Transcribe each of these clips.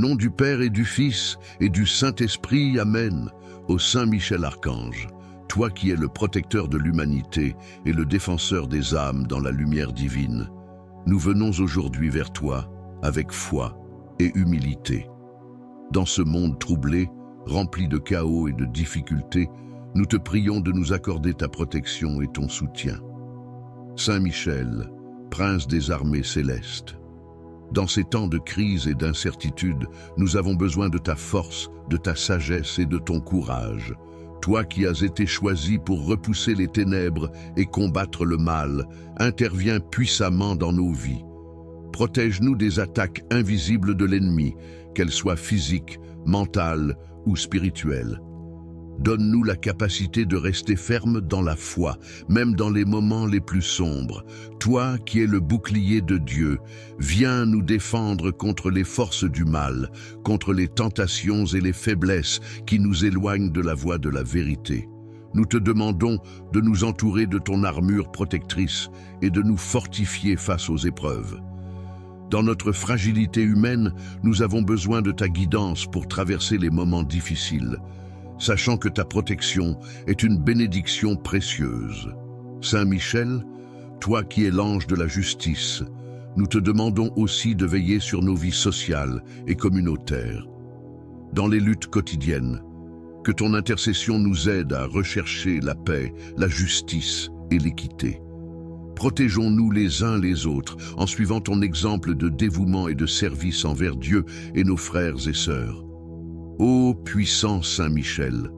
nom du Père et du Fils et du Saint-Esprit, Amen. Ô Saint Michel Archange, toi qui es le protecteur de l'humanité et le défenseur des âmes dans la lumière divine, nous venons aujourd'hui vers toi avec foi et humilité. Dans ce monde troublé, rempli de chaos et de difficultés, nous te prions de nous accorder ta protection et ton soutien. Saint Michel, prince des armées célestes, dans ces temps de crise et d'incertitude, nous avons besoin de ta force, de ta sagesse et de ton courage. Toi qui as été choisi pour repousser les ténèbres et combattre le mal, interviens puissamment dans nos vies. Protège-nous des attaques invisibles de l'ennemi, qu'elles soient physiques, mentales ou spirituelles. Donne-nous la capacité de rester ferme dans la foi, même dans les moments les plus sombres. Toi qui es le bouclier de Dieu, viens nous défendre contre les forces du mal, contre les tentations et les faiblesses qui nous éloignent de la voie de la vérité. Nous te demandons de nous entourer de ton armure protectrice et de nous fortifier face aux épreuves. Dans notre fragilité humaine, nous avons besoin de ta guidance pour traverser les moments difficiles, sachant que ta protection est une bénédiction précieuse. Saint Michel, toi qui es l'ange de la justice, nous te demandons aussi de veiller sur nos vies sociales et communautaires. Dans les luttes quotidiennes, que ton intercession nous aide à rechercher la paix, la justice et l'équité. Protégeons-nous les uns les autres en suivant ton exemple de dévouement et de service envers Dieu et nos frères et sœurs. Ô puissant Saint Michel,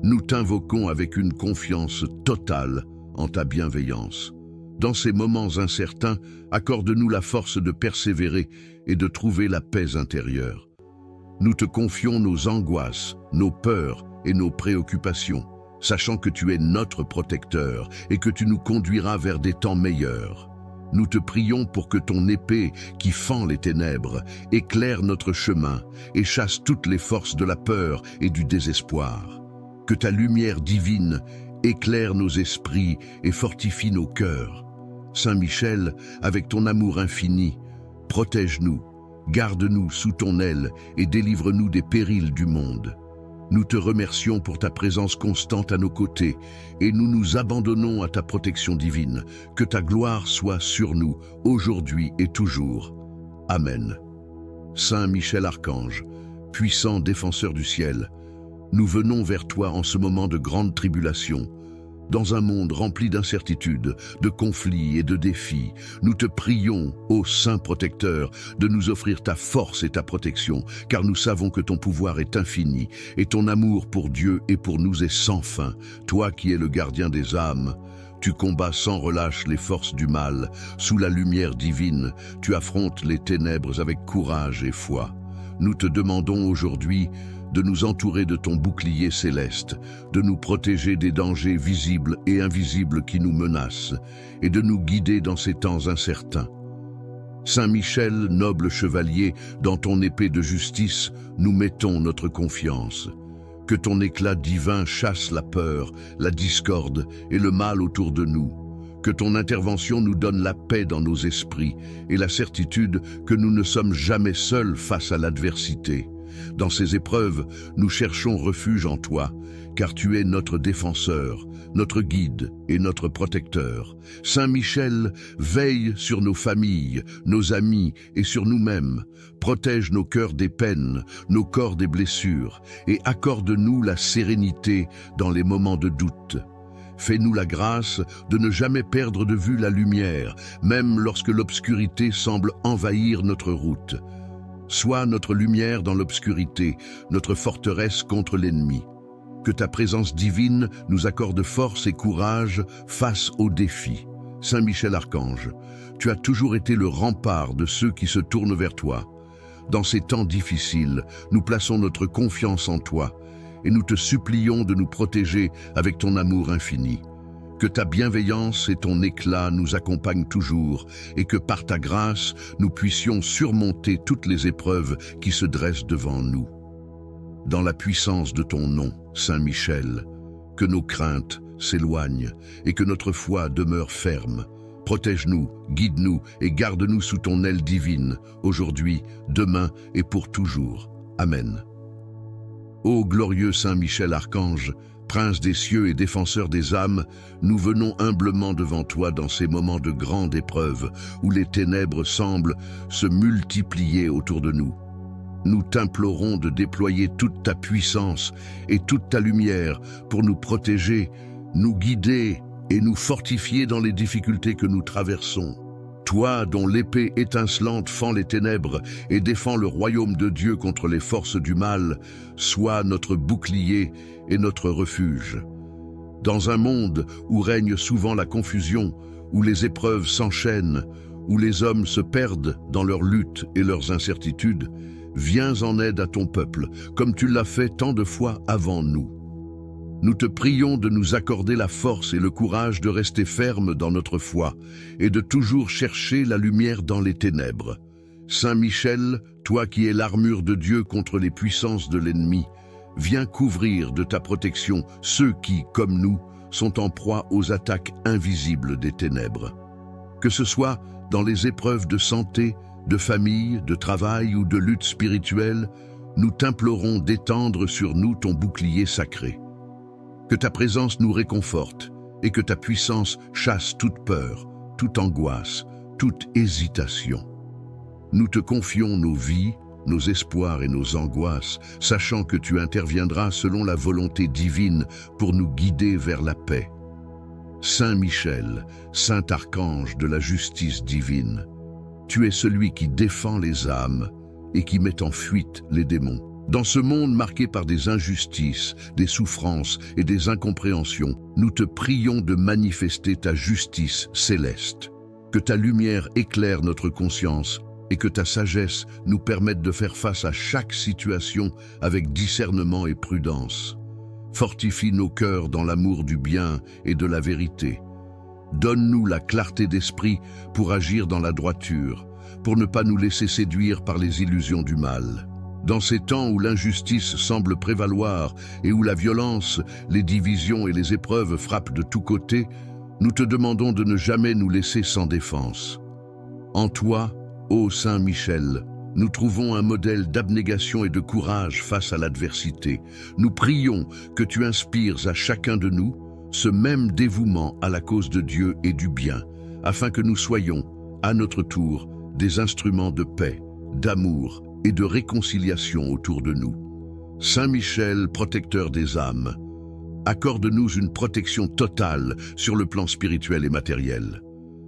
nous t'invoquons avec une confiance totale en ta bienveillance. Dans ces moments incertains, accorde-nous la force de persévérer et de trouver la paix intérieure. Nous te confions nos angoisses, nos peurs et nos préoccupations, sachant que tu es notre protecteur et que tu nous conduiras vers des temps meilleurs. Nous te prions pour que ton épée, qui fend les ténèbres, éclaire notre chemin et chasse toutes les forces de la peur et du désespoir. Que ta lumière divine éclaire nos esprits et fortifie nos cœurs. Saint Michel, avec ton amour infini, protège-nous, garde-nous sous ton aile et délivre-nous des périls du monde. Nous te remercions pour ta présence constante à nos côtés et nous nous abandonnons à ta protection divine. Que ta gloire soit sur nous, aujourd'hui et toujours. Amen. Saint Michel Archange, puissant défenseur du ciel, nous venons vers toi en ce moment de grande tribulation. Dans un monde rempli d'incertitudes, de conflits et de défis, nous te prions, ô Saint protecteur, de nous offrir ta force et ta protection, car nous savons que ton pouvoir est infini, et ton amour pour Dieu et pour nous est sans fin. Toi qui es le gardien des âmes, tu combats sans relâche les forces du mal. Sous la lumière divine, tu affrontes les ténèbres avec courage et foi. Nous te demandons aujourd'hui de nous entourer de ton bouclier céleste, de nous protéger des dangers visibles et invisibles qui nous menacent, et de nous guider dans ces temps incertains. Saint Michel, noble chevalier, dans ton épée de justice, nous mettons notre confiance. Que ton éclat divin chasse la peur, la discorde et le mal autour de nous. Que ton intervention nous donne la paix dans nos esprits et la certitude que nous ne sommes jamais seuls face à l'adversité. Dans ces épreuves, nous cherchons refuge en toi, car tu es notre défenseur, notre guide et notre protecteur. Saint Michel, veille sur nos familles, nos amis et sur nous-mêmes. Protège nos cœurs des peines, nos corps des blessures, et accorde-nous la sérénité dans les moments de doute. Fais-nous la grâce de ne jamais perdre de vue la lumière, même lorsque l'obscurité semble envahir notre route. Sois notre lumière dans l'obscurité, notre forteresse contre l'ennemi. Que ta présence divine nous accorde force et courage face aux défis. Saint Michel Archange, tu as toujours été le rempart de ceux qui se tournent vers toi. Dans ces temps difficiles, nous plaçons notre confiance en toi et nous te supplions de nous protéger avec ton amour infini. Que ta bienveillance et ton éclat nous accompagnent toujours et que par ta grâce, nous puissions surmonter toutes les épreuves qui se dressent devant nous. Dans la puissance de ton nom, Saint Michel, que nos craintes s'éloignent et que notre foi demeure ferme. Protège-nous, guide-nous et garde-nous sous ton aile divine, aujourd'hui, demain et pour toujours. Amen. Ô glorieux Saint Michel Archange, Prince des cieux et défenseur des âmes, nous venons humblement devant toi dans ces moments de grande épreuve où les ténèbres semblent se multiplier autour de nous. Nous t'implorons de déployer toute ta puissance et toute ta lumière pour nous protéger, nous guider et nous fortifier dans les difficultés que nous traversons. Toi, dont l'épée étincelante fend les ténèbres et défend le royaume de Dieu contre les forces du mal, sois notre bouclier et notre refuge. Dans un monde où règne souvent la confusion, où les épreuves s'enchaînent, où les hommes se perdent dans leurs luttes et leurs incertitudes, viens en aide à ton peuple, comme tu l'as fait tant de fois avant nous. Nous te prions de nous accorder la force et le courage de rester fermes dans notre foi et de toujours chercher la lumière dans les ténèbres. Saint Michel, toi qui es l'armure de Dieu contre les puissances de l'ennemi, viens couvrir de ta protection ceux qui, comme nous, sont en proie aux attaques invisibles des ténèbres. Que ce soit dans les épreuves de santé, de famille, de travail ou de lutte spirituelle, nous t'implorons d'étendre sur nous ton bouclier sacré. Que ta présence nous réconforte et que ta puissance chasse toute peur, toute angoisse, toute hésitation. Nous te confions nos vies, nos espoirs et nos angoisses, sachant que tu interviendras selon la volonté divine pour nous guider vers la paix. Saint Michel, Saint Archange de la justice divine, tu es celui qui défend les âmes et qui met en fuite les démons. Dans ce monde marqué par des injustices, des souffrances et des incompréhensions, nous te prions de manifester ta justice céleste. Que ta lumière éclaire notre conscience et que ta sagesse nous permette de faire face à chaque situation avec discernement et prudence. Fortifie nos cœurs dans l'amour du bien et de la vérité. Donne-nous la clarté d'esprit pour agir dans la droiture, pour ne pas nous laisser séduire par les illusions du mal. Dans ces temps où l'injustice semble prévaloir et où la violence, les divisions et les épreuves frappent de tous côtés, nous te demandons de ne jamais nous laisser sans défense. En toi, ô Saint Michel, nous trouvons un modèle d'abnégation et de courage face à l'adversité. Nous prions que tu inspires à chacun de nous ce même dévouement à la cause de Dieu et du bien, afin que nous soyons, à notre tour, des instruments de paix, d'amour et de réconciliation autour de nous. Saint Michel, protecteur des âmes, accorde-nous une protection totale sur le plan spirituel et matériel.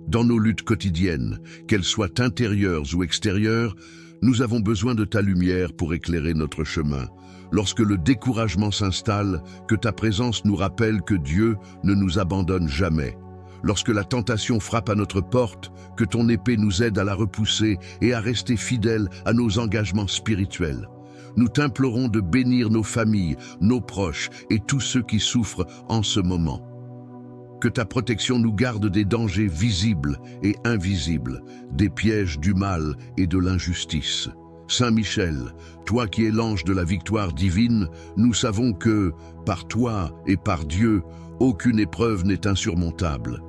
Dans nos luttes quotidiennes, qu'elles soient intérieures ou extérieures, nous avons besoin de ta lumière pour éclairer notre chemin. Lorsque le découragement s'installe, que ta présence nous rappelle que Dieu ne nous abandonne jamais. Lorsque la tentation frappe à notre porte, que ton épée nous aide à la repousser et à rester fidèles à nos engagements spirituels. Nous t'implorons de bénir nos familles, nos proches et tous ceux qui souffrent en ce moment. Que ta protection nous garde des dangers visibles et invisibles, des pièges du mal et de l'injustice. Saint Michel, toi qui es l'ange de la victoire divine, nous savons que, par toi et par Dieu, aucune épreuve n'est insurmontable.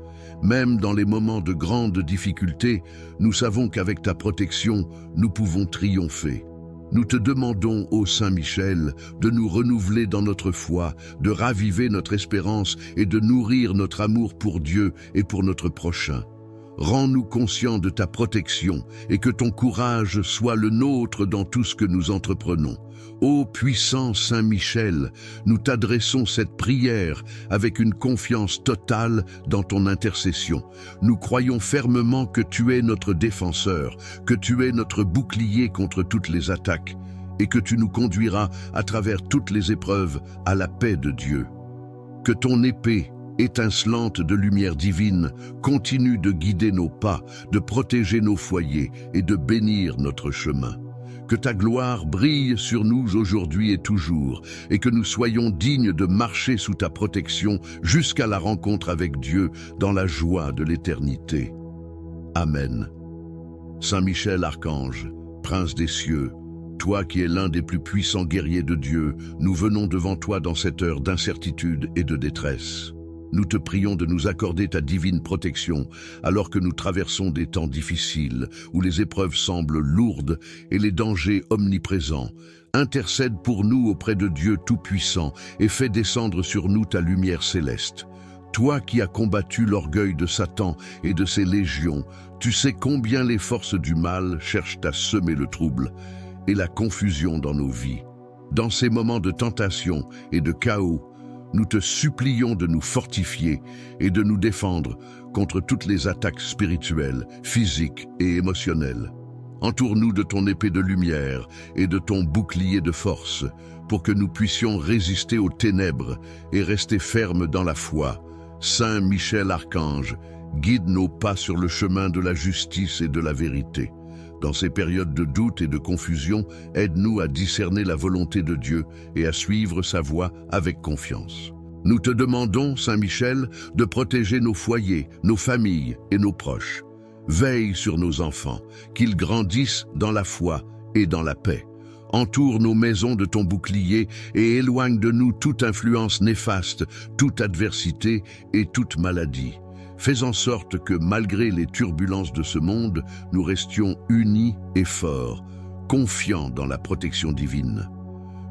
Même dans les moments de grande difficulté, nous savons qu'avec ta protection, nous pouvons triompher. Nous te demandons, ô Saint Michel, de nous renouveler dans notre foi, de raviver notre espérance et de nourrir notre amour pour Dieu et pour notre prochain. Rends-nous conscients de ta protection et que ton courage soit le nôtre dans tout ce que nous entreprenons. Ô puissant Saint Michel, nous t'adressons cette prière avec une confiance totale dans ton intercession. Nous croyons fermement que tu es notre défenseur, que tu es notre bouclier contre toutes les attaques et que tu nous conduiras à travers toutes les épreuves à la paix de Dieu. Que ton épée, étincelante de lumière divine, continue de guider nos pas, de protéger nos foyers et de bénir notre chemin. Que ta gloire brille sur nous aujourd'hui et toujours, et que nous soyons dignes de marcher sous ta protection jusqu'à la rencontre avec Dieu dans la joie de l'éternité. Amen. Saint Michel Archange, Prince des cieux, toi qui es l'un des plus puissants guerriers de Dieu, nous venons devant toi dans cette heure d'incertitude et de détresse. nous te prions de nous accorder ta divine protection alors que nous traversons des temps difficiles où les épreuves semblent lourdes et les dangers omniprésents. Intercède pour nous auprès de Dieu Tout-Puissant et fais descendre sur nous ta lumière céleste. Toi qui as combattu l'orgueil de Satan et de ses légions, tu sais combien les forces du mal cherchent à semer le trouble et la confusion dans nos vies. Dans ces moments de tentation et de chaos, nous te supplions de nous fortifier et de nous défendre contre toutes les attaques spirituelles, physiques et émotionnelles. Entoure-nous de ton épée de lumière et de ton bouclier de force pour que nous puissions résister aux ténèbres et rester fermes dans la foi. Saint Michel Archange, guide nos pas sur le chemin de la justice et de la vérité. Dans ces périodes de doute et de confusion, aide-nous à discerner la volonté de Dieu et à suivre sa voie avec confiance. Nous te demandons, Saint Michel, de protéger nos foyers, nos familles et nos proches. Veille sur nos enfants, qu'ils grandissent dans la foi et dans la paix. Entoure nos maisons de ton bouclier et éloigne de nous toute influence néfaste, toute adversité et toute maladie. Fais en sorte que, malgré les turbulences de ce monde, nous restions unis et forts, confiants dans la protection divine.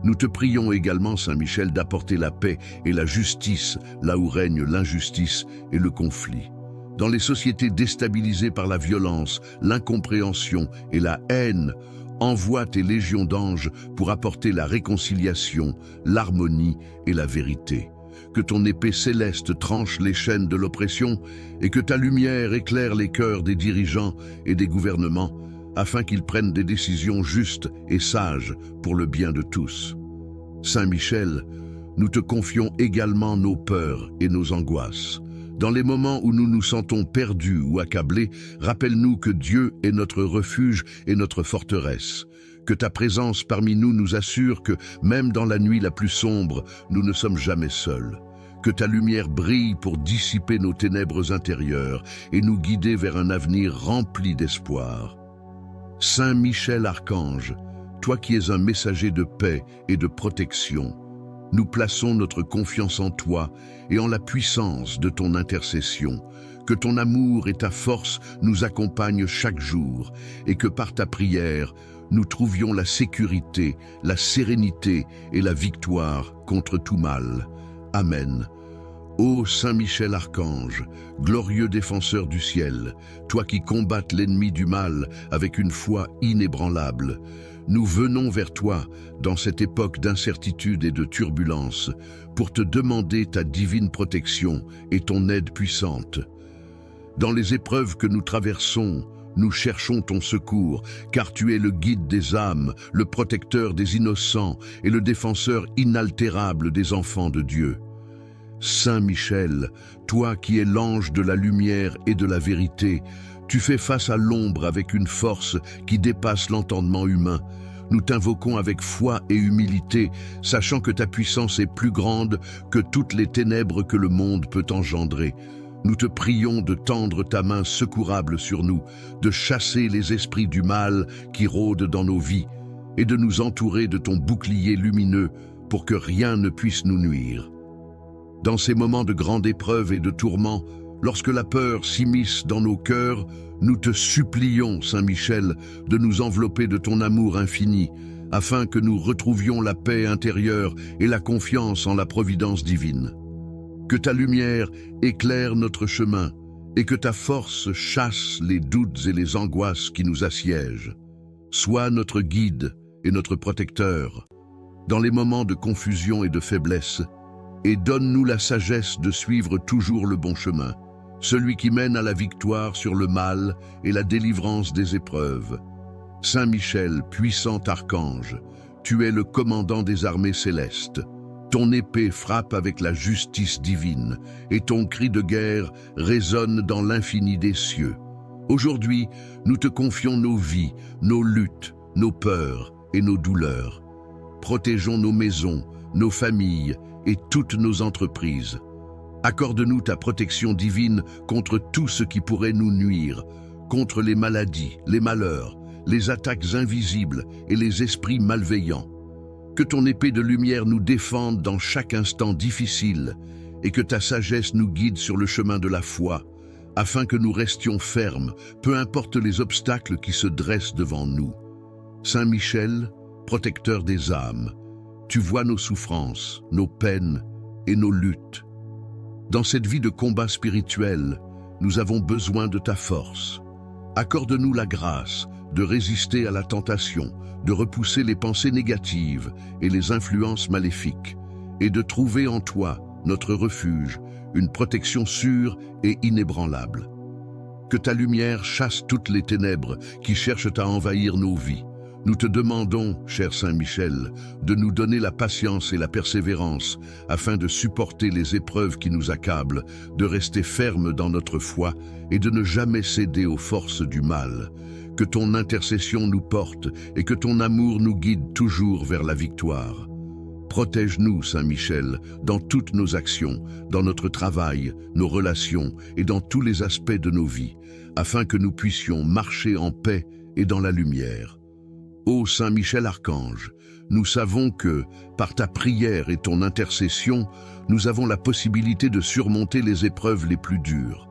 Nous te prions également, Saint Michel, d'apporter la paix et la justice là où règne l'injustice et le conflit. Dans les sociétés déstabilisées par la violence, l'incompréhension et la haine, envoie tes légions d'anges pour apporter la réconciliation, l'harmonie et la vérité. Que ton épée céleste tranche les chaînes de l'oppression et que ta lumière éclaire les cœurs des dirigeants et des gouvernements afin qu'ils prennent des décisions justes et sages pour le bien de tous. Saint Michel, nous te confions également nos peurs et nos angoisses. Dans les moments où nous nous sentons perdus ou accablés, rappelle-nous que Dieu est notre refuge et notre forteresse. Que ta présence parmi nous nous assure que, même dans la nuit la plus sombre, nous ne sommes jamais seuls. Que ta lumière brille pour dissiper nos ténèbres intérieures et nous guider vers un avenir rempli d'espoir. Saint Michel Archange, toi qui es un messager de paix et de protection, nous plaçons notre confiance en toi et en la puissance de ton intercession. Que ton amour et ta force nous accompagnent chaque jour et que par ta prière, nous trouvions la sécurité, la sérénité et la victoire contre tout mal. Amen. Ô Saint Michel Archange, glorieux défenseur du ciel, toi qui combattes l'ennemi du mal avec une foi inébranlable, nous venons vers toi dans cette époque d'incertitude et de turbulence pour te demander ta divine protection et ton aide puissante. Dans les épreuves que nous traversons, nous cherchons ton secours, car tu es le guide des âmes, le protecteur des innocents et le défenseur inaltérable des enfants de Dieu. Saint Michel, toi qui es l'ange de la lumière et de la vérité, tu fais face à l'ombre avec une force qui dépasse l'entendement humain. Nous t'invoquons avec foi et humilité, sachant que ta puissance est plus grande que toutes les ténèbres que le monde peut engendrer. Nous te prions de tendre ta main secourable sur nous, de chasser les esprits du mal qui rôdent dans nos vies et de nous entourer de ton bouclier lumineux pour que rien ne puisse nous nuire. Dans ces moments de grande épreuve et de tourment, lorsque la peur s'immisce dans nos cœurs, nous te supplions, Saint Michel, de nous envelopper de ton amour infini, afin que nous retrouvions la paix intérieure et la confiance en la providence divine. Que ta lumière éclaire notre chemin et que ta force chasse les doutes et les angoisses qui nous assiègent. Sois notre guide et notre protecteur dans les moments de confusion et de faiblesse, et donne-nous la sagesse de suivre toujours le bon chemin, celui qui mène à la victoire sur le mal et la délivrance des épreuves. Saint Michel, puissant archange, tu es le commandant des armées célestes. Ton épée frappe avec la justice divine et ton cri de guerre résonne dans l'infini des cieux. Aujourd'hui, nous te confions nos vies, nos luttes, nos peurs et nos douleurs. Protégeons nos maisons, nos familles et toutes nos entreprises. Accorde-nous ta protection divine contre tout ce qui pourrait nous nuire, contre les maladies, les malheurs, les attaques invisibles et les esprits malveillants. Que ton épée de lumière nous défende dans chaque instant difficile et que ta sagesse nous guide sur le chemin de la foi, afin que nous restions fermes, peu importe les obstacles qui se dressent devant nous. Saint Michel, protecteur des âmes, tu vois nos souffrances, nos peines et nos luttes. Dans cette vie de combat spirituel, nous avons besoin de ta force. Accorde-nous la grâce de résister à la tentation, de repousser les pensées négatives et les influences maléfiques, et de trouver en toi, notre refuge, une protection sûre et inébranlable. Que ta lumière chasse toutes les ténèbres qui cherchent à envahir nos vies. Nous te demandons, cher Saint Michel, de nous donner la patience et la persévérance afin de supporter les épreuves qui nous accablent, de rester fermes dans notre foi et de ne jamais céder aux forces du mal. Que ton intercession nous porte et que ton amour nous guide toujours vers la victoire. Protège-nous, Saint Michel, dans toutes nos actions, dans notre travail, nos relations et dans tous les aspects de nos vies, afin que nous puissions marcher en paix et dans la lumière. Ô Saint Michel Archange, nous savons que, par ta prière et ton intercession, nous avons la possibilité de surmonter les épreuves les plus dures.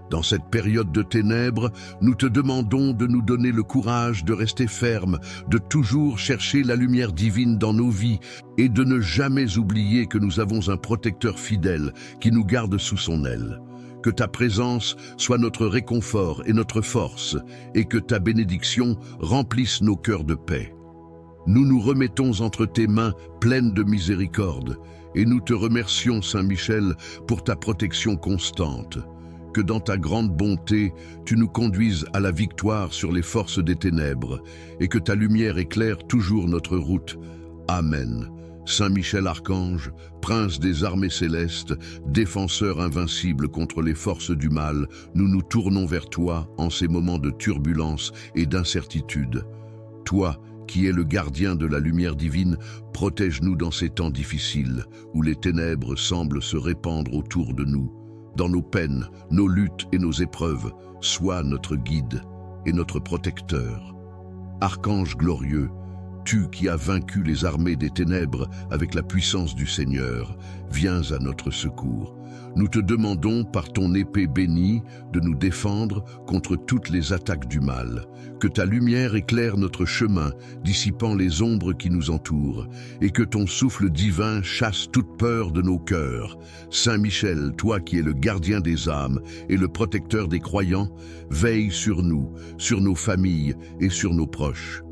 Dans cette période de ténèbres, nous te demandons de nous donner le courage de rester fermes, de toujours chercher la lumière divine dans nos vies et de ne jamais oublier que nous avons un protecteur fidèle qui nous garde sous son aile. Que ta présence soit notre réconfort et notre force, et que ta bénédiction remplisse nos cœurs de paix. Nous nous remettons entre tes mains pleines de miséricorde, et nous te remercions, Saint Michel, pour ta protection constante. Que dans ta grande bonté, tu nous conduises à la victoire sur les forces des ténèbres, et que ta lumière éclaire toujours notre route. Amen. Saint Michel Archange, prince des armées célestes, défenseur invincible contre les forces du mal, nous nous tournons vers toi en ces moments de turbulence et d'incertitude. Toi, qui es le gardien de la lumière divine, protège-nous dans ces temps difficiles, où les ténèbres semblent se répandre autour de nous. Dans nos peines, nos luttes et nos épreuves, sois notre guide et notre protecteur. Archange glorieux, tu qui as vaincu les armées des ténèbres avec la puissance du Seigneur, viens à notre secours. Nous te demandons par ton épée bénie de nous défendre contre toutes les attaques du mal. Que ta lumière éclaire notre chemin, dissipant les ombres qui nous entourent, et que ton souffle divin chasse toute peur de nos cœurs. Saint Michel, toi qui es le gardien des âmes et le protecteur des croyants, veille sur nous, sur nos familles et sur nos proches.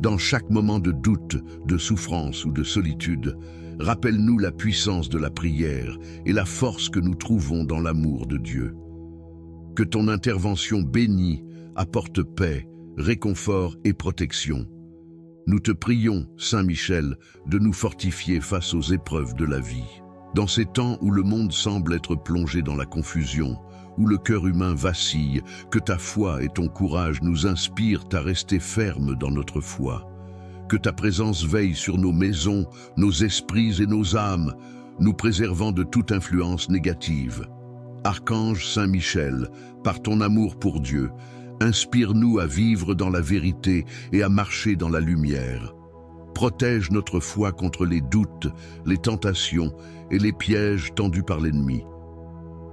Dans chaque moment de doute, de souffrance ou de solitude, rappelle-nous la puissance de la prière et la force que nous trouvons dans l'amour de Dieu. Que ton intervention bénie apporte paix, réconfort et protection. Nous te prions, Saint Michel, de nous fortifier face aux épreuves de la vie. Dans ces temps où le monde semble être plongé dans la confusion, où le cœur humain vacille, que ta foi et ton courage nous inspirent à rester fermes dans notre foi. Que ta présence veille sur nos maisons, nos esprits et nos âmes, nous préservant de toute influence négative. Archange Saint Michel, par ton amour pour Dieu, inspire-nous à vivre dans la vérité et à marcher dans la lumière. Protège notre foi contre les doutes, les tentations et les pièges tendus par l'ennemi.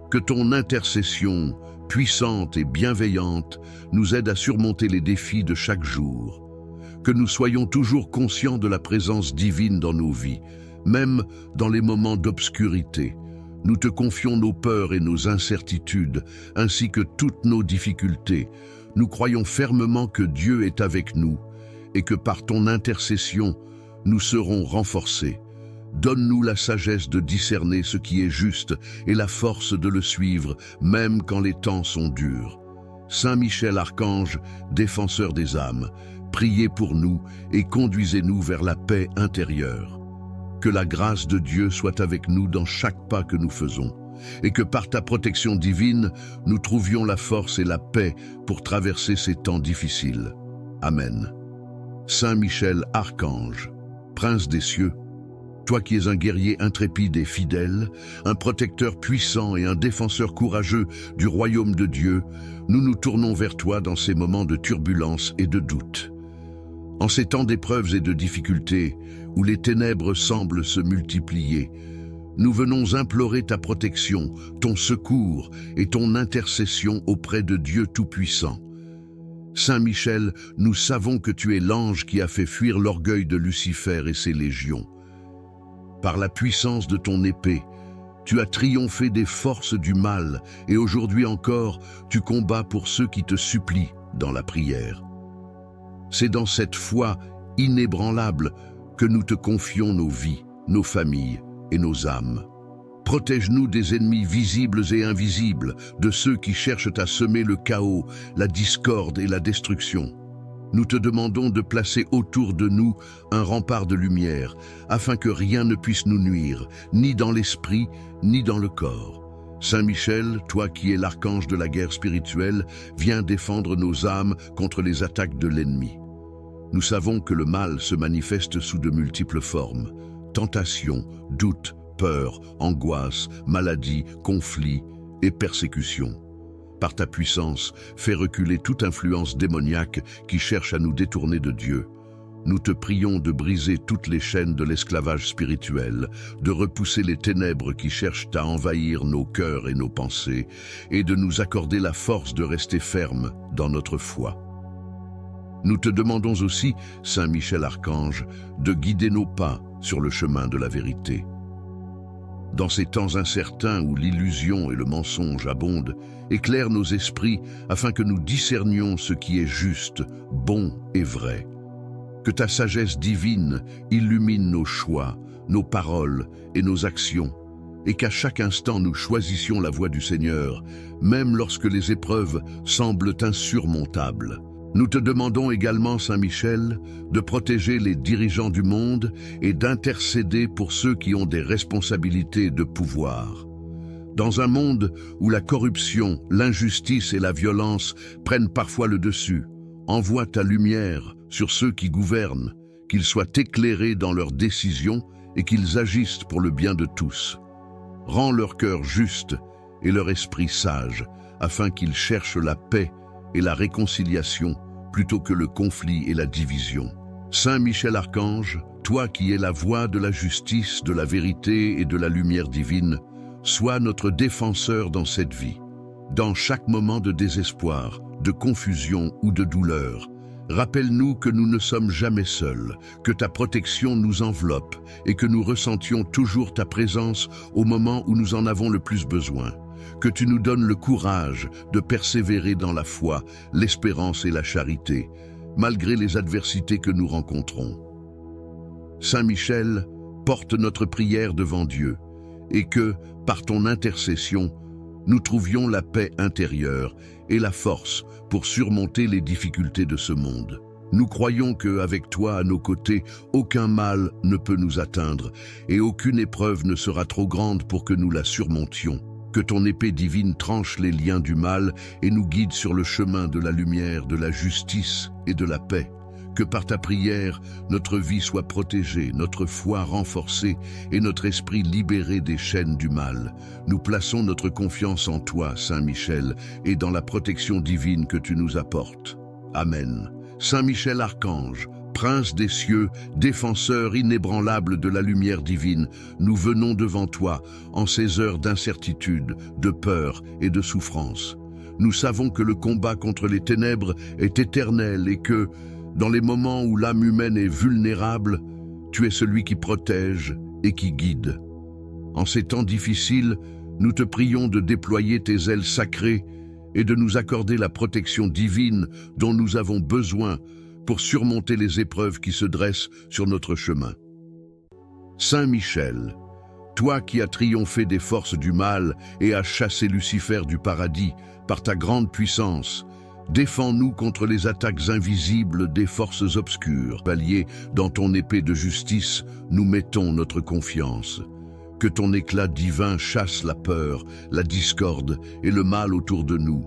Que ton intercession, puissante et bienveillante, nous aide à surmonter les défis de chaque jour. Que nous soyons toujours conscients de la présence divine dans nos vies, même dans les moments d'obscurité. Nous te confions nos peurs et nos incertitudes, ainsi que toutes nos difficultés. Nous croyons fermement que Dieu est avec nous et que par ton intercession, nous serons renforcés. Donne-nous la sagesse de discerner ce qui est juste et la force de le suivre, même quand les temps sont durs. Saint Michel Archange, défenseur des âmes, priez pour nous et conduisez-nous vers la paix intérieure. Que la grâce de Dieu soit avec nous dans chaque pas que nous faisons, et que par ta protection divine, nous trouvions la force et la paix pour traverser ces temps difficiles. Amen. Saint Michel Archange, prince des cieux, toi qui es un guerrier intrépide et fidèle, un protecteur puissant et un défenseur courageux du royaume de Dieu, nous nous tournons vers toi dans ces moments de turbulence et de doute. En ces temps d'épreuves et de difficultés, où les ténèbres semblent se multiplier, nous venons implorer ta protection, ton secours et ton intercession auprès de Dieu Tout-Puissant. Saint Michel, nous savons que tu es l'ange qui a fait fuir l'orgueil de Lucifer et ses légions. Par la puissance de ton épée, tu as triomphé des forces du mal et aujourd'hui encore, tu combats pour ceux qui te supplient dans la prière. C'est dans cette foi inébranlable que nous te confions nos vies, nos familles et nos âmes. Protège-nous des ennemis visibles et invisibles, de ceux qui cherchent à semer le chaos, la discorde et la destruction. Nous te demandons de placer autour de nous un rempart de lumière, afin que rien ne puisse nous nuire, ni dans l'esprit, ni dans le corps. Saint Michel, toi qui es l'archange de la guerre spirituelle, viens défendre nos âmes contre les attaques de l'ennemi. Nous savons que le mal se manifeste sous de multiples formes. Tentation, doute, peur, angoisse, maladie, conflit et persécution. Par ta puissance, fais reculer toute influence démoniaque qui cherche à nous détourner de Dieu. Nous te prions de briser toutes les chaînes de l'esclavage spirituel, de repousser les ténèbres qui cherchent à envahir nos cœurs et nos pensées, et de nous accorder la force de rester fermes dans notre foi. Nous te demandons aussi, Saint Michel Archange, de guider nos pas sur le chemin de la vérité. Dans ces temps incertains où l'illusion et le mensonge abondent, éclaire nos esprits afin que nous discernions ce qui est juste, bon et vrai. Que ta sagesse divine illumine nos choix, nos paroles et nos actions, et qu'à chaque instant nous choisissions la voie du Seigneur, même lorsque les épreuves semblent insurmontables. Nous te demandons également, Saint Michel, de protéger les dirigeants du monde et d'intercéder pour ceux qui ont des responsabilités de pouvoir. Dans un monde où la corruption, l'injustice et la violence prennent parfois le dessus, envoie ta lumière sur ceux qui gouvernent, qu'ils soient éclairés dans leurs décisions et qu'ils agissent pour le bien de tous. Rends leur cœur juste et leur esprit sage, afin qu'ils cherchent la paix et la réconciliation plutôt que le conflit et la division. Saint Michel Archange, toi qui es la voix de la justice, de la vérité et de la lumière divine, sois notre défenseur dans cette vie. Dans chaque moment de désespoir, de confusion ou de douleur, rappelle-nous que nous ne sommes jamais seuls, que ta protection nous enveloppe et que nous ressentions toujours ta présence au moment où nous en avons le plus besoin. Que tu nous donnes le courage de persévérer dans la foi, l'espérance et la charité, malgré les adversités que nous rencontrons. Saint Michel, porte notre prière devant Dieu, et que, par ton intercession, nous trouvions la paix intérieure et la force pour surmonter les difficultés de ce monde. Nous croyons qu'avec toi à nos côtés, aucun mal ne peut nous atteindre, et aucune épreuve ne sera trop grande pour que nous la surmontions. Que ton épée divine tranche les liens du mal et nous guide sur le chemin de la lumière, de la justice et de la paix. Que par ta prière, notre vie soit protégée, notre foi renforcée et notre esprit libéré des chaînes du mal. Nous plaçons notre confiance en toi, Saint Michel, et dans la protection divine que tu nous apportes. Amen. Saint Michel Archange, Prince des cieux, défenseur inébranlable de la lumière divine, nous venons devant toi en ces heures d'incertitude, de peur et de souffrance. Nous savons que le combat contre les ténèbres est éternel et que, dans les moments où l'âme humaine est vulnérable, tu es celui qui protège et qui guide. En ces temps difficiles, nous te prions de déployer tes ailes sacrées et de nous accorder la protection divine dont nous avons besoin pour surmonter les épreuves qui se dressent sur notre chemin. Saint Michel, toi qui as triomphé des forces du mal et as chassé Lucifer du paradis par ta grande puissance, défends-nous contre les attaques invisibles des forces obscures. Alliés dans ton épée de justice, nous mettons notre confiance. Que ton éclat divin chasse la peur, la discorde et le mal autour de nous.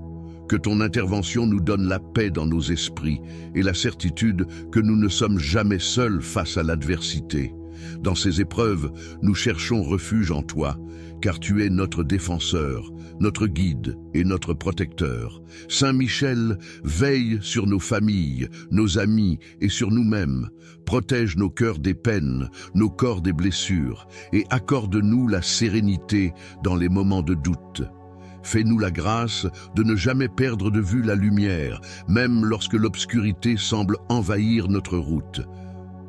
Que ton intervention nous donne la paix dans nos esprits et la certitude que nous ne sommes jamais seuls face à l'adversité. Dans ces épreuves, nous cherchons refuge en toi, car tu es notre défenseur, notre guide et notre protecteur. Saint Michel, veille sur nos familles, nos amis et sur nous-mêmes. Protège nos cœurs des peines, nos corps des blessures, et accorde-nous la sérénité dans les moments de doute. Fais-nous la grâce de ne jamais perdre de vue la lumière, même lorsque l'obscurité semble envahir notre route.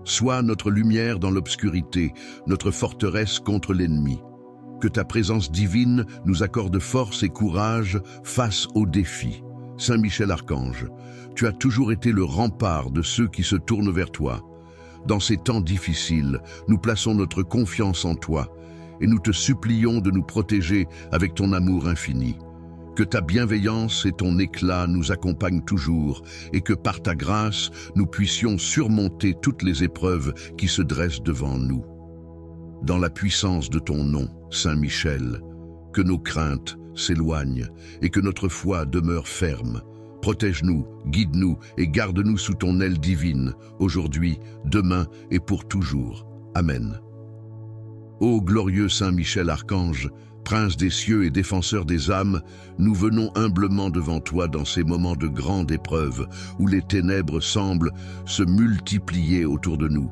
Sois notre lumière dans l'obscurité, notre forteresse contre l'ennemi. Que ta présence divine nous accorde force et courage face aux défis. Saint Michel Archange, tu as toujours été le rempart de ceux qui se tournent vers toi. Dans ces temps difficiles, nous plaçons notre confiance en toi et nous te supplions de nous protéger avec ton amour infini. Que ta bienveillance et ton éclat nous accompagnent toujours et que par ta grâce, nous puissions surmonter toutes les épreuves qui se dressent devant nous. Dans la puissance de ton nom, Saint Michel, que nos craintes s'éloignent et que notre foi demeure ferme. Protège-nous, guide-nous et garde-nous sous ton aile divine, aujourd'hui, demain et pour toujours. Amen. Ô glorieux Saint Michel Archange, Prince des cieux et défenseur des âmes, nous venons humblement devant toi dans ces moments de grande épreuve où les ténèbres semblent se multiplier autour de nous.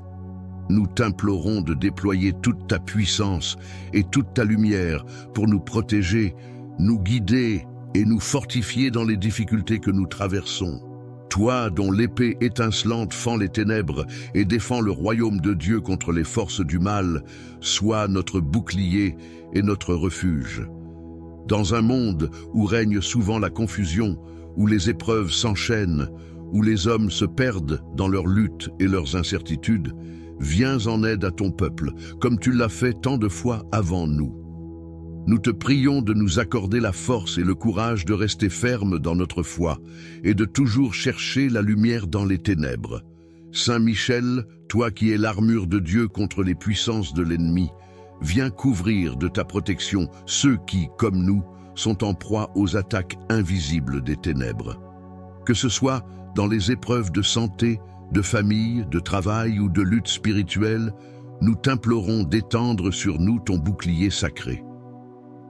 Nous t'implorons de déployer toute ta puissance et toute ta lumière pour nous protéger, nous guider et nous fortifier dans les difficultés que nous traversons. Toi, dont l'épée étincelante fend les ténèbres et défend le royaume de Dieu contre les forces du mal, sois notre bouclier et notre refuge. Dans un monde où règne souvent la confusion, où les épreuves s'enchaînent, où les hommes se perdent dans leurs luttes et leurs incertitudes, viens en aide à ton peuple, comme tu l'as fait tant de fois avant nous. Nous te prions de nous accorder la force et le courage de rester fermes dans notre foi et de toujours chercher la lumière dans les ténèbres. Saint Michel, toi qui es l'armure de Dieu contre les puissances de l'ennemi, viens couvrir de ta protection ceux qui, comme nous, sont en proie aux attaques invisibles des ténèbres. Que ce soit dans les épreuves de santé, de famille, de travail ou de lutte spirituelle, nous t'implorons d'étendre sur nous ton bouclier sacré.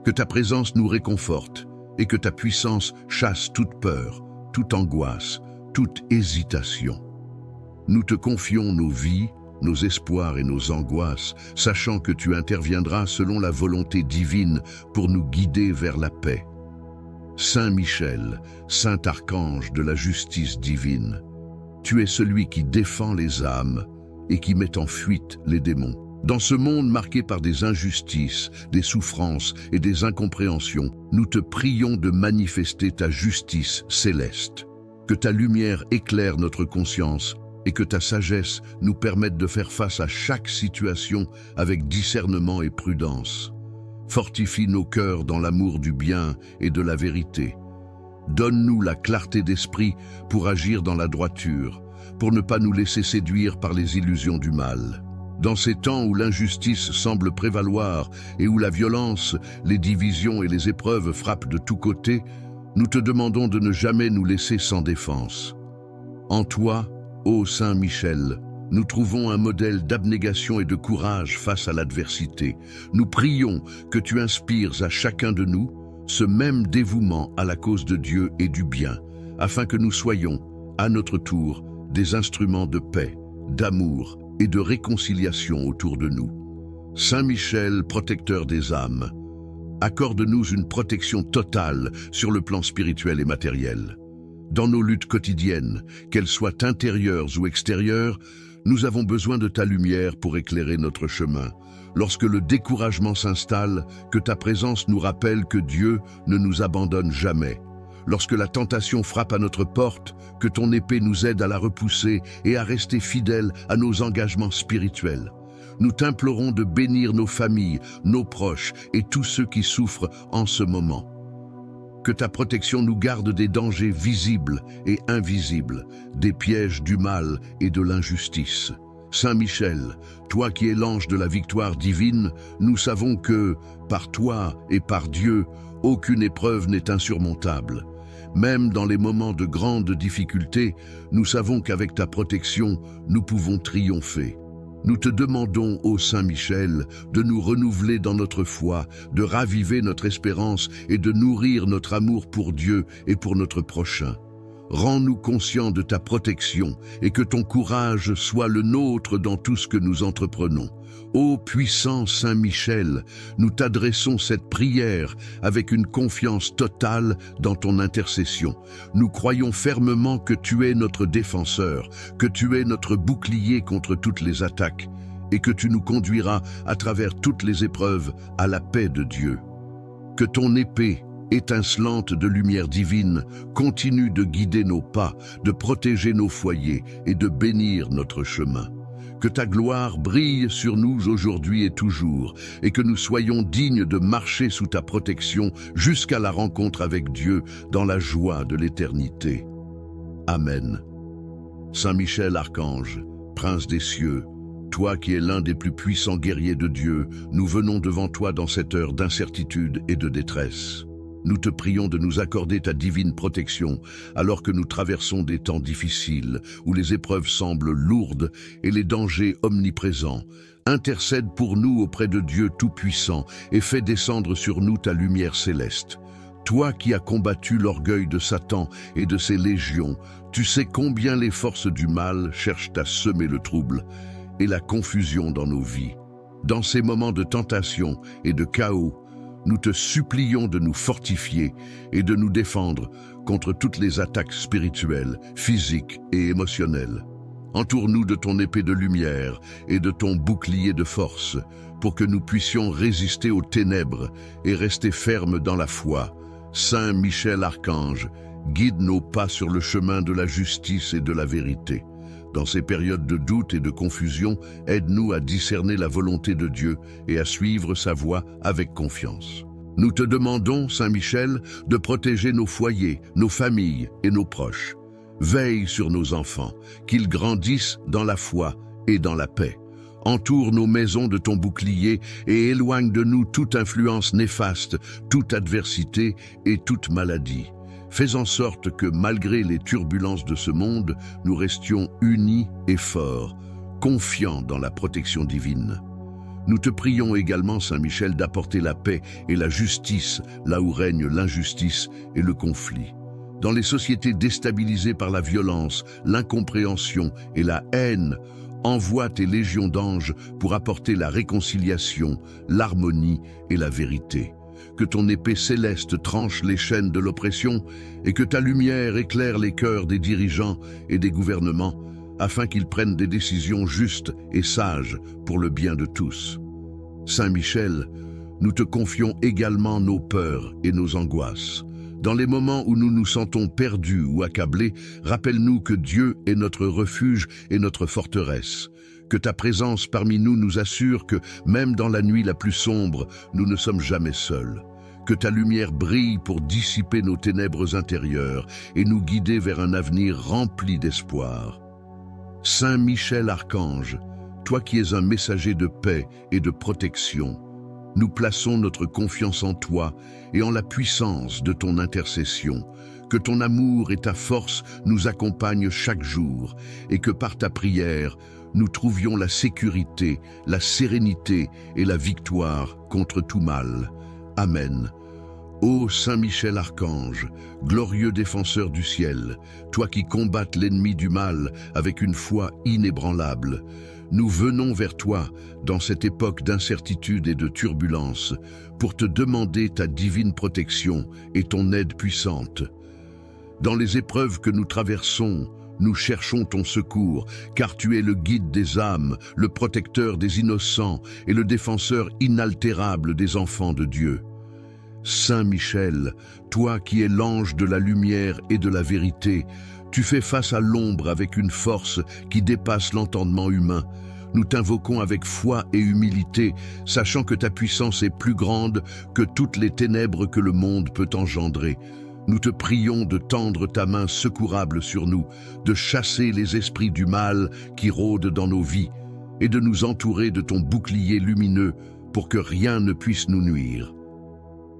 Que ta présence nous réconforte et que ta puissance chasse toute peur, toute angoisse, toute hésitation. Nous te confions nos vies, nos espoirs et nos angoisses, sachant que tu interviendras selon la volonté divine pour nous guider vers la paix. Saint Michel, Saint Archange de la justice divine, tu es celui qui défend les âmes et qui met en fuite les démons. Dans ce monde marqué par des injustices, des souffrances et des incompréhensions, nous te prions de manifester ta justice céleste. Que ta lumière éclaire notre conscience et que ta sagesse nous permette de faire face à chaque situation avec discernement et prudence. Fortifie nos cœurs dans l'amour du bien et de la vérité. Donne-nous la clarté d'esprit pour agir dans la droiture, pour ne pas nous laisser séduire par les illusions du mal. Dans ces temps où l'injustice semble prévaloir et où la violence, les divisions et les épreuves frappent de tous côtés, nous te demandons de ne jamais nous laisser sans défense. En toi, ô Saint Michel, nous trouvons un modèle d'abnégation et de courage face à l'adversité. Nous prions que tu inspires à chacun de nous ce même dévouement à la cause de Dieu et du bien, afin que nous soyons, à notre tour, des instruments de paix, d'amour et de réconciliation autour de nous. Saint Michel, protecteur des âmes, accorde-nous une protection totale sur le plan spirituel et matériel. Dans nos luttes quotidiennes, qu'elles soient intérieures ou extérieures, nous avons besoin de ta lumière pour éclairer notre chemin. Lorsque le découragement s'installe, que ta présence nous rappelle que Dieu ne nous abandonne jamais. Lorsque la tentation frappe à notre porte, que ton épée nous aide à la repousser et à rester fidèles à nos engagements spirituels. Nous t'implorons de bénir nos familles, nos proches et tous ceux qui souffrent en ce moment. Que ta protection nous garde des dangers visibles et invisibles, des pièges du mal et de l'injustice. Saint Michel, toi qui es l'ange de la victoire divine, nous savons que, par toi et par Dieu, aucune épreuve n'est insurmontable. Même dans les moments de grandes difficultés, nous savons qu'avec ta protection, nous pouvons triompher. Nous te demandons, ô Saint Michel, de nous renouveler dans notre foi, de raviver notre espérance et de nourrir notre amour pour Dieu et pour notre prochain. Rends-nous conscients de ta protection et que ton courage soit le nôtre dans tout ce que nous entreprenons. Ô puissant Saint Michel, nous t'adressons cette prière avec une confiance totale dans ton intercession. Nous croyons fermement que tu es notre défenseur, que tu es notre bouclier contre toutes les attaques et que tu nous conduiras à travers toutes les épreuves à la paix de Dieu. Que ton épée, étincelante de lumière divine, continue de guider nos pas, de protéger nos foyers et de bénir notre chemin. Que ta gloire brille sur nous aujourd'hui et toujours, et que nous soyons dignes de marcher sous ta protection jusqu'à la rencontre avec Dieu dans la joie de l'éternité. Amen. Saint Michel Archange, Prince des cieux, toi qui es l'un des plus puissants guerriers de Dieu, nous venons devant toi dans cette heure d'incertitude et de détresse. Nous te prions de nous accorder ta divine protection alors que nous traversons des temps difficiles où les épreuves semblent lourdes et les dangers omniprésents. Intercède pour nous auprès de Dieu Tout-Puissant et fais descendre sur nous ta lumière céleste. Toi qui as combattu l'orgueil de Satan et de ses légions, tu sais combien les forces du mal cherchent à semer le trouble et la confusion dans nos vies. Dans ces moments de tentation et de chaos, nous te supplions de nous fortifier et de nous défendre contre toutes les attaques spirituelles, physiques et émotionnelles. Entoure-nous de ton épée de lumière et de ton bouclier de force pour que nous puissions résister aux ténèbres et rester fermes dans la foi. Saint Michel Archange, guide nos pas sur le chemin de la justice et de la vérité. Dans ces périodes de doute et de confusion, aide-nous à discerner la volonté de Dieu et à suivre sa voie avec confiance. Nous te demandons, Saint Michel, de protéger nos foyers, nos familles et nos proches. Veille sur nos enfants, qu'ils grandissent dans la foi et dans la paix. Entoure nos maisons de ton bouclier et éloigne de nous toute influence néfaste, toute adversité et toute maladie. Fais en sorte que, malgré les turbulences de ce monde, nous restions unis et forts, confiants dans la protection divine. Nous te prions également, Saint Michel, d'apporter la paix et la justice là où règne l'injustice et le conflit. Dans les sociétés déstabilisées par la violence, l'incompréhension et la haine, envoie tes légions d'anges pour apporter la réconciliation, l'harmonie et la vérité. Que ton épée céleste tranche les chaînes de l'oppression et que ta lumière éclaire les cœurs des dirigeants et des gouvernements afin qu'ils prennent des décisions justes et sages pour le bien de tous. Saint Michel, nous te confions également nos peurs et nos angoisses. Dans les moments où nous nous sentons perdus ou accablés, rappelle-nous que Dieu est notre refuge et notre forteresse. Que ta présence parmi nous assure que, même dans la nuit la plus sombre, nous ne sommes jamais seuls. Que ta lumière brille pour dissiper nos ténèbres intérieures et nous guider vers un avenir rempli d'espoir. Saint Michel Archange, toi qui es un messager de paix et de protection, nous plaçons notre confiance en toi et en la puissance de ton intercession. Que ton amour et ta force nous accompagnent chaque jour et que par ta prière, nous trouvions la sécurité, la sérénité et la victoire contre tout mal. Amen. Ô Saint Michel Archange, glorieux défenseur du ciel, toi qui combattes l'ennemi du mal avec une foi inébranlable, nous venons vers toi dans cette époque d'incertitude et de turbulence pour te demander ta divine protection et ton aide puissante. Dans les épreuves que nous traversons, nous cherchons ton secours, car tu es le guide des âmes, le protecteur des innocents et le défenseur inaltérable des enfants de Dieu. Saint Michel, toi qui es l'ange de la lumière et de la vérité, tu fais face à l'ombre avec une force qui dépasse l'entendement humain. Nous t'invoquons avec foi et humilité, sachant que ta puissance est plus grande que toutes les ténèbres que le monde peut engendrer. Nous te prions de tendre ta main secourable sur nous, de chasser les esprits du mal qui rôdent dans nos vies et de nous entourer de ton bouclier lumineux pour que rien ne puisse nous nuire.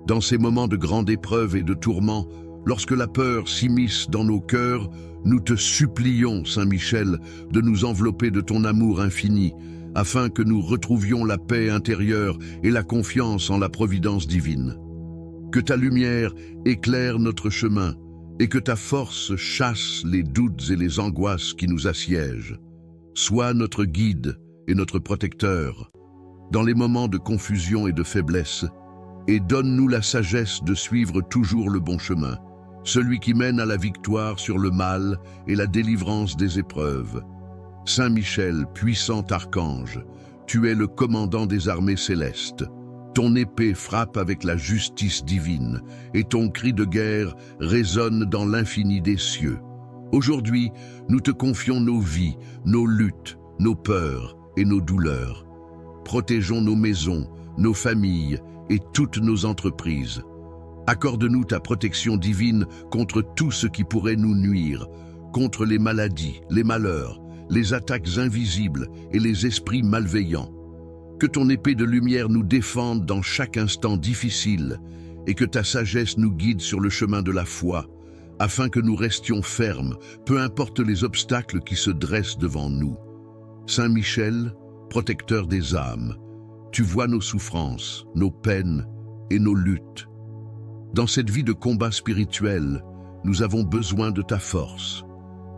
Dans ces moments de grande épreuve et de tourment, lorsque la peur s'immisce dans nos cœurs, nous te supplions, Saint Michel, de nous envelopper de ton amour infini, afin que nous retrouvions la paix intérieure et la confiance en la providence divine. Que ta lumière éclaire notre chemin et que ta force chasse les doutes et les angoisses qui nous assiègent. Sois notre guide et notre protecteur dans les moments de confusion et de faiblesse, et donne-nous la sagesse de suivre toujours le bon chemin, celui qui mène à la victoire sur le mal et la délivrance des épreuves. Saint Michel, puissant archange, tu es le commandant des armées célestes. Ton épée frappe avec la justice divine, et ton cri de guerre résonne dans l'infini des cieux. Aujourd'hui, nous te confions nos vies, nos luttes, nos peurs et nos douleurs. Protégeons nos maisons, nos familles et toutes nos entreprises. Accorde-nous ta protection divine contre tout ce qui pourrait nous nuire, contre les maladies, les malheurs, les attaques invisibles et les esprits malveillants. Que ton épée de lumière nous défende dans chaque instant difficile et que ta sagesse nous guide sur le chemin de la foi, afin que nous restions fermes, peu importe les obstacles qui se dressent devant nous. Saint Michel, protecteur des âmes, tu vois nos souffrances, nos peines et nos luttes. Dans cette vie de combat spirituel, nous avons besoin de ta force.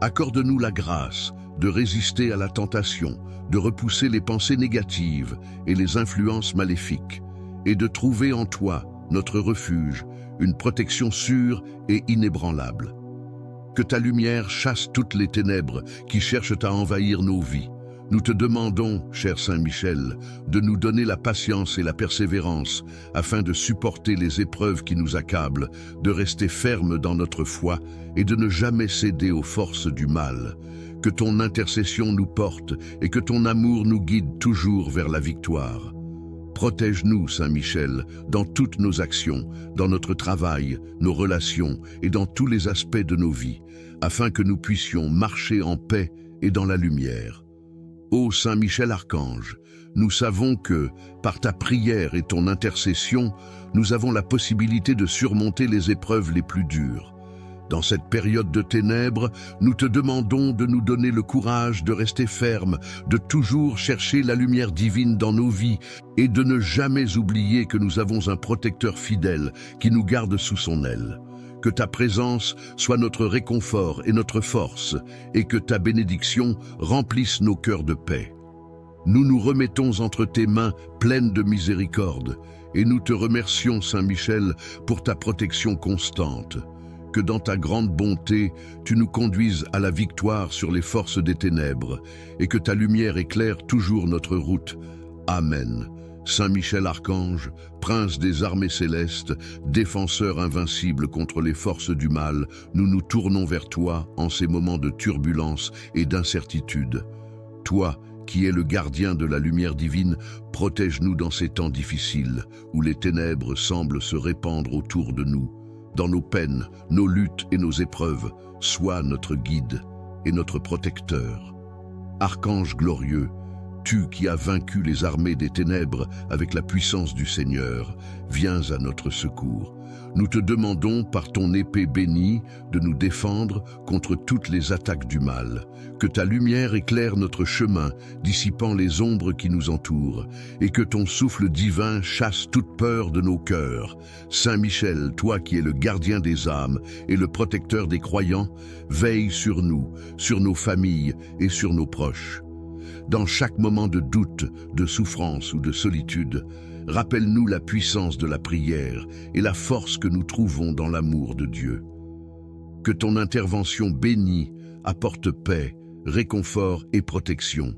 Accorde-nous la grâce de résister à la tentation, de repousser les pensées négatives et les influences maléfiques, et de trouver en toi, notre refuge, une protection sûre et inébranlable. Que ta lumière chasse toutes les ténèbres qui cherchent à envahir nos vies. Nous te demandons, cher Saint Michel, de nous donner la patience et la persévérance afin de supporter les épreuves qui nous accablent, de rester fermes dans notre foi et de ne jamais céder aux forces du mal. Que ton intercession nous porte et que ton amour nous guide toujours vers la victoire. Protège-nous, Saint Michel, dans toutes nos actions, dans notre travail, nos relations et dans tous les aspects de nos vies, afin que nous puissions marcher en paix et dans la lumière. Ô Saint Michel Archange, nous savons que, par ta prière et ton intercession, nous avons la possibilité de surmonter les épreuves les plus dures. Dans cette période de ténèbres, nous te demandons de nous donner le courage de rester fermes, de toujours chercher la lumière divine dans nos vies et de ne jamais oublier que nous avons un protecteur fidèle qui nous garde sous son aile. Que ta présence soit notre réconfort et notre force, et que ta bénédiction remplisse nos cœurs de paix. Nous nous remettons entre tes mains pleines de miséricorde, et nous te remercions, Saint Michel, pour ta protection constante. Que dans ta grande bonté, tu nous conduises à la victoire sur les forces des ténèbres, et que ta lumière éclaire toujours notre route. Amen. Saint Michel Archange, prince des armées célestes, défenseur invincible contre les forces du mal, nous nous tournons vers toi en ces moments de turbulence et d'incertitude. Toi, qui es le gardien de la lumière divine, protège-nous dans ces temps difficiles, où les ténèbres semblent se répandre autour de nous. Dans nos peines, nos luttes et nos épreuves, sois notre guide et notre protecteur. Archange glorieux, tu qui as vaincu les armées des ténèbres avec la puissance du Seigneur, viens à notre secours. Nous te demandons par ton épée bénie de nous défendre contre toutes les attaques du mal. Que ta lumière éclaire notre chemin, dissipant les ombres qui nous entourent, et que ton souffle divin chasse toute peur de nos cœurs. Saint Michel, toi qui es le gardien des âmes et le protecteur des croyants, veille sur nous, sur nos familles et sur nos proches. Dans chaque moment de doute, de souffrance ou de solitude, rappelle-nous la puissance de la prière et la force que nous trouvons dans l'amour de Dieu. Que ton intervention bénie apporte paix, réconfort et protection.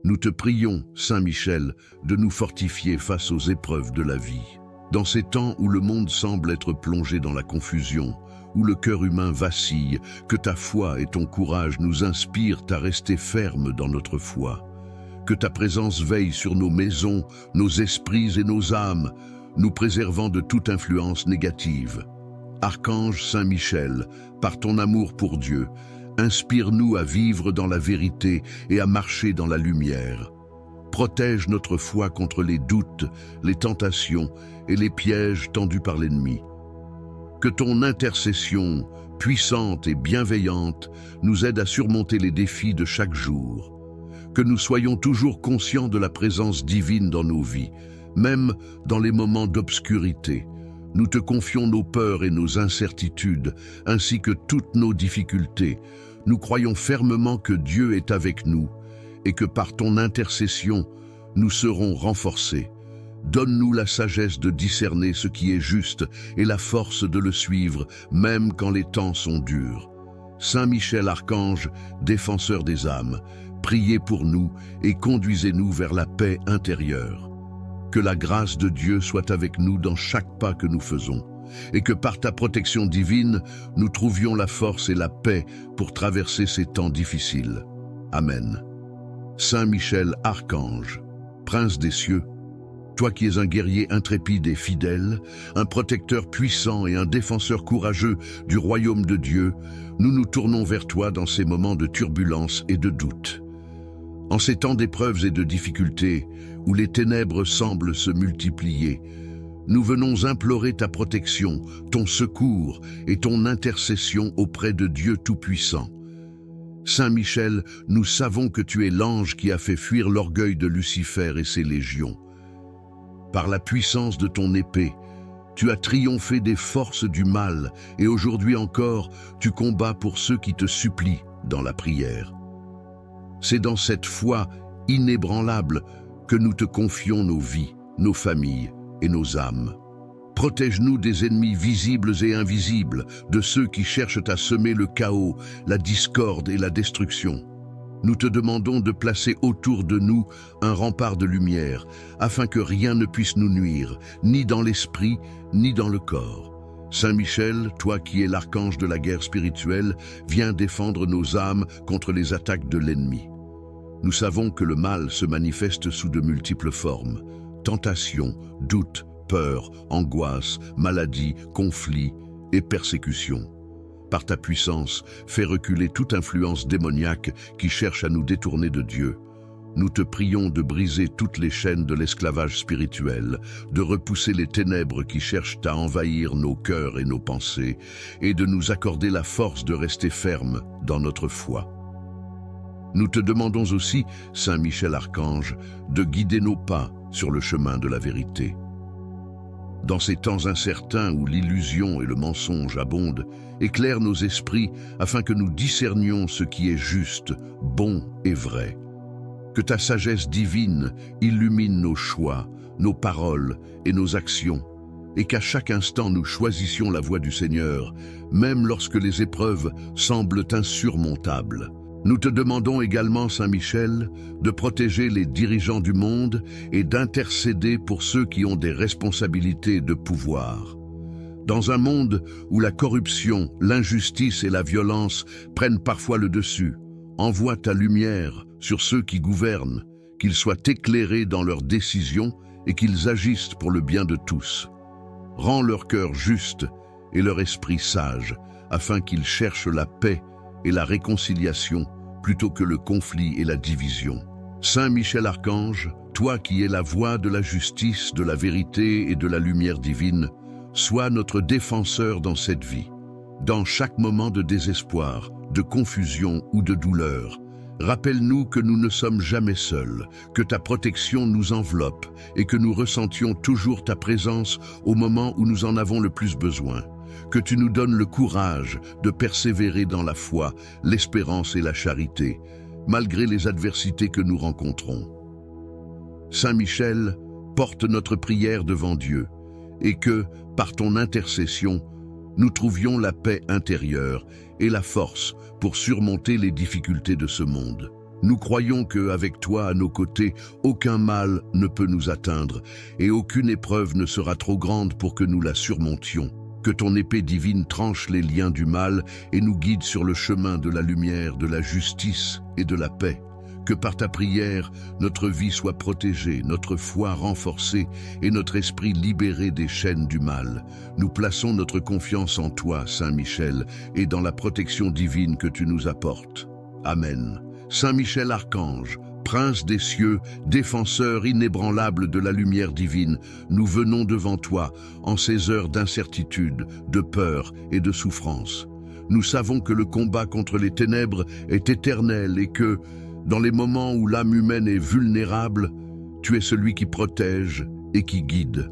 Nous te prions, Saint Michel, de nous fortifier face aux épreuves de la vie. Dans ces temps où le monde semble être plongé dans la confusion, où le cœur humain vacille, que ta foi et ton courage nous inspirent à rester fermes dans notre foi. Que ta présence veille sur nos maisons, nos esprits et nos âmes, nous préservant de toute influence négative. Archange Saint Michel, par ton amour pour Dieu, inspire-nous à vivre dans la vérité et à marcher dans la lumière. Protège notre foi contre les doutes, les tentations et les pièges tendus par l'ennemi. Que ton intercession, puissante et bienveillante, nous aide à surmonter les défis de chaque jour. que nous soyons toujours conscients de la présence divine dans nos vies, même dans les moments d'obscurité. Nous te confions nos peurs et nos incertitudes, ainsi que toutes nos difficultés. Nous croyons fermement que Dieu est avec nous et que par ton intercession, nous serons renforcés. Donne-nous la sagesse de discerner ce qui est juste et la force de le suivre, même quand les temps sont durs. Saint Michel Archange, défenseur des âmes, priez pour nous et conduisez-nous vers la paix intérieure. Que la grâce de Dieu soit avec nous dans chaque pas que nous faisons, et que par ta protection divine, nous trouvions la force et la paix pour traverser ces temps difficiles. Amen. Saint Michel Archange, Prince des cieux, toi qui es un guerrier intrépide et fidèle, un protecteur puissant et un défenseur courageux du royaume de Dieu, nous nous tournons vers toi dans ces moments de turbulence et de doute. En ces temps d'épreuves et de difficultés, où les ténèbres semblent se multiplier, nous venons implorer ta protection, ton secours et ton intercession auprès de Dieu Tout-Puissant. Saint Michel, nous savons que tu es l'ange qui a fait fuir l'orgueil de Lucifer et ses légions. Par la puissance de ton épée, tu as triomphé des forces du mal et aujourd'hui encore, tu combats pour ceux qui te supplient dans la prière. C'est dans cette foi inébranlable que nous te confions nos vies, nos familles et nos âmes. Protège-nous des ennemis visibles et invisibles, de ceux qui cherchent à semer le chaos, la discorde et la destruction. Nous te demandons de placer autour de nous un rempart de lumière, afin que rien ne puisse nous nuire, ni dans l'esprit, ni dans le corps. Saint Michel, toi qui es l'archange de la guerre spirituelle, viens défendre nos âmes contre les attaques de l'ennemi. Nous savons que le mal se manifeste sous de multiples formes: tentation, doute, peur, angoisse, maladie, conflit et persécution. Par ta puissance, fais reculer toute influence démoniaque qui cherche à nous détourner de Dieu. Nous te prions de briser toutes les chaînes de l'esclavage spirituel, de repousser les ténèbres qui cherchent à envahir nos cœurs et nos pensées, et de nous accorder la force de rester fermes dans notre foi. Nous te demandons aussi, Saint Michel Archange, de guider nos pas sur le chemin de la vérité. Dans ces temps incertains où l'illusion et le mensonge abondent, éclaire nos esprits afin que nous discernions ce qui est juste, bon et vrai. Que ta sagesse divine illumine nos choix, nos paroles et nos actions, et qu'à chaque instant nous choisissions la voie du Seigneur, même lorsque les épreuves semblent insurmontables. Nous te demandons également, Saint Michel, de protéger les dirigeants du monde et d'intercéder pour ceux qui ont des responsabilités de pouvoir. Dans un monde où la corruption, l'injustice et la violence prennent parfois le dessus, envoie ta lumière sur ceux qui gouvernent, qu'ils soient éclairés dans leurs décisions et qu'ils agissent pour le bien de tous. Rends leur cœur juste et leur esprit sage, afin qu'ils cherchent la paix et la réconciliation plutôt que le conflit et la division. Saint Michel Archange, toi qui es la voix de la justice, de la vérité et de la lumière divine, sois notre défenseur dans cette vie. Dans chaque moment de désespoir, de confusion ou de douleur, rappelle-nous que nous ne sommes jamais seuls, que ta protection nous enveloppe et que nous ressentions toujours ta présence au moment où nous en avons le plus besoin. Que tu nous donnes le courage de persévérer dans la foi, l'espérance et la charité, malgré les adversités que nous rencontrons. Saint Michel, porte notre prière devant Dieu, et que, par ton intercession, nous trouvions la paix intérieure et la force pour surmonter les difficultés de ce monde. Nous croyons qu'avec toi à nos côtés, aucun mal ne peut nous atteindre, et aucune épreuve ne sera trop grande pour que nous la surmontions. Que ton épée divine tranche les liens du mal et nous guide sur le chemin de la lumière, de la justice et de la paix. Que par ta prière, notre vie soit protégée, notre foi renforcée et notre esprit libéré des chaînes du mal. Nous plaçons notre confiance en toi, Saint Michel, et dans la protection divine que tu nous apportes. Amen. Saint Michel Archange, Prince des cieux, défenseur inébranlable de la lumière divine, nous venons devant toi en ces heures d'incertitude, de peur et de souffrance. Nous savons que le combat contre les ténèbres est éternel et que, Dans les moments où l'âme humaine est vulnérable, tu es celui qui protège et qui guide.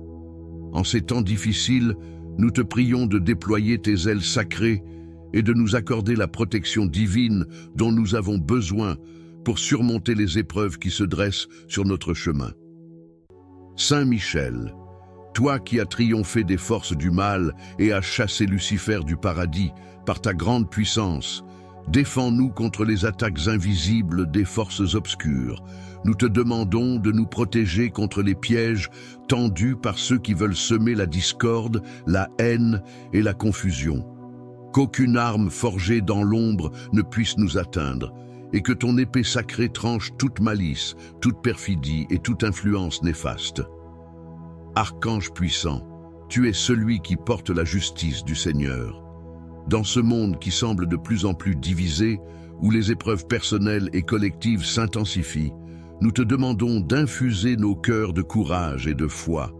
En ces temps difficiles, nous te prions de déployer tes ailes sacrées et de nous accorder la protection divine dont nous avons besoin pour surmonter les épreuves qui se dressent sur notre chemin. Saint Michel, toi qui as triomphé des forces du mal et as chassé Lucifer du paradis par ta grande puissance, défends-nous contre les attaques invisibles des forces obscures. Nous te demandons de nous protéger contre les pièges tendus par ceux qui veulent semer la discorde, la haine et la confusion. Qu'aucune arme forgée dans l'ombre ne puisse nous atteindre, et que ton épée sacrée tranche toute malice, toute perfidie et toute influence néfaste. Archange puissant, tu es celui qui porte la justice du Seigneur. Dans ce monde qui semble de plus en plus divisé, où les épreuves personnelles et collectives s'intensifient, nous te demandons d'infuser nos cœurs de courage et de foi.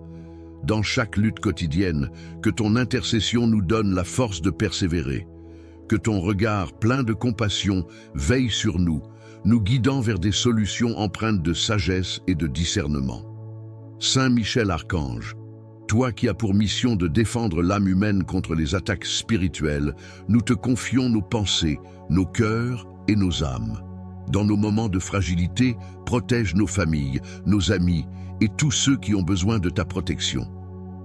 Dans chaque lutte quotidienne, que ton intercession nous donne la force de persévérer. Que ton regard plein de compassion veille sur nous, nous guidant vers des solutions empreintes de sagesse et de discernement. Saint Michel Archange, toi qui as pour mission de défendre l'âme humaine contre les attaques spirituelles, nous te confions nos pensées, nos cœurs et nos âmes. Dans nos moments de fragilité, protège nos familles, nos amis et tous ceux qui ont besoin de ta protection.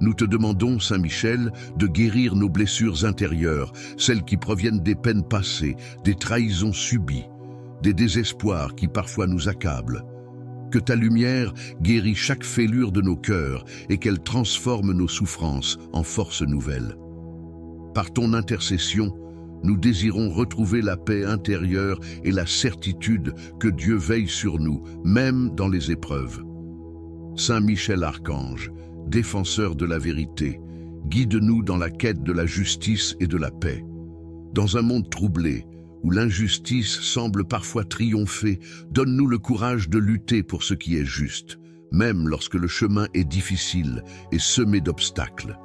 Nous te demandons, Saint Michel, de guérir nos blessures intérieures, celles qui proviennent des peines passées, des trahisons subies, des désespoirs qui parfois nous accablent. Que ta lumière guérit chaque fêlure de nos cœurs et qu'elle transforme nos souffrances en force nouvelle. Par ton intercession, nous désirons retrouver la paix intérieure et la certitude que Dieu veille sur nous, même dans les épreuves. Saint Michel Archange, défenseur de la vérité, guide-nous dans la quête de la justice et de la paix. Dans un monde troublé, où l'injustice semble parfois triompher, donne-nous le courage de lutter pour ce qui est juste, même lorsque le chemin est difficile et semé d'obstacles.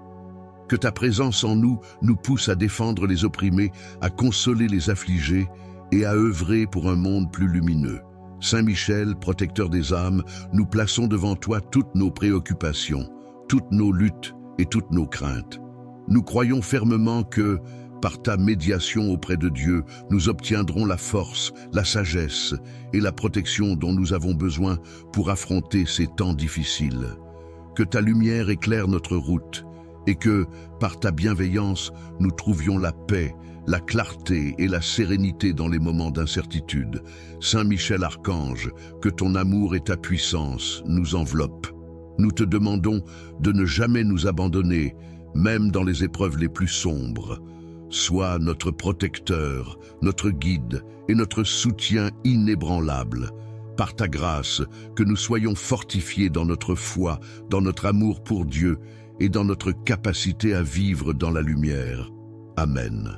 Que ta présence en nous nous pousse à défendre les opprimés, à consoler les affligés et à œuvrer pour un monde plus lumineux. Saint Michel, protecteur des âmes, nous plaçons devant toi toutes nos préoccupations, toutes nos luttes et toutes nos craintes. Nous croyons fermement que, par ta médiation auprès de Dieu, nous obtiendrons la force, la sagesse et la protection dont nous avons besoin pour affronter ces temps difficiles. Que ta lumière éclaire notre route et que, par ta bienveillance, nous trouvions la paix, la clarté et la sérénité dans les moments d'incertitude. Saint Michel Archange, que ton amour et ta puissance nous enveloppent. Nous te demandons de ne jamais nous abandonner, même dans les épreuves les plus sombres. Sois notre protecteur, notre guide et notre soutien inébranlable. Par ta grâce, que nous soyons fortifiés dans notre foi, dans notre amour pour Dieu et dans notre capacité à vivre dans la lumière. Amen.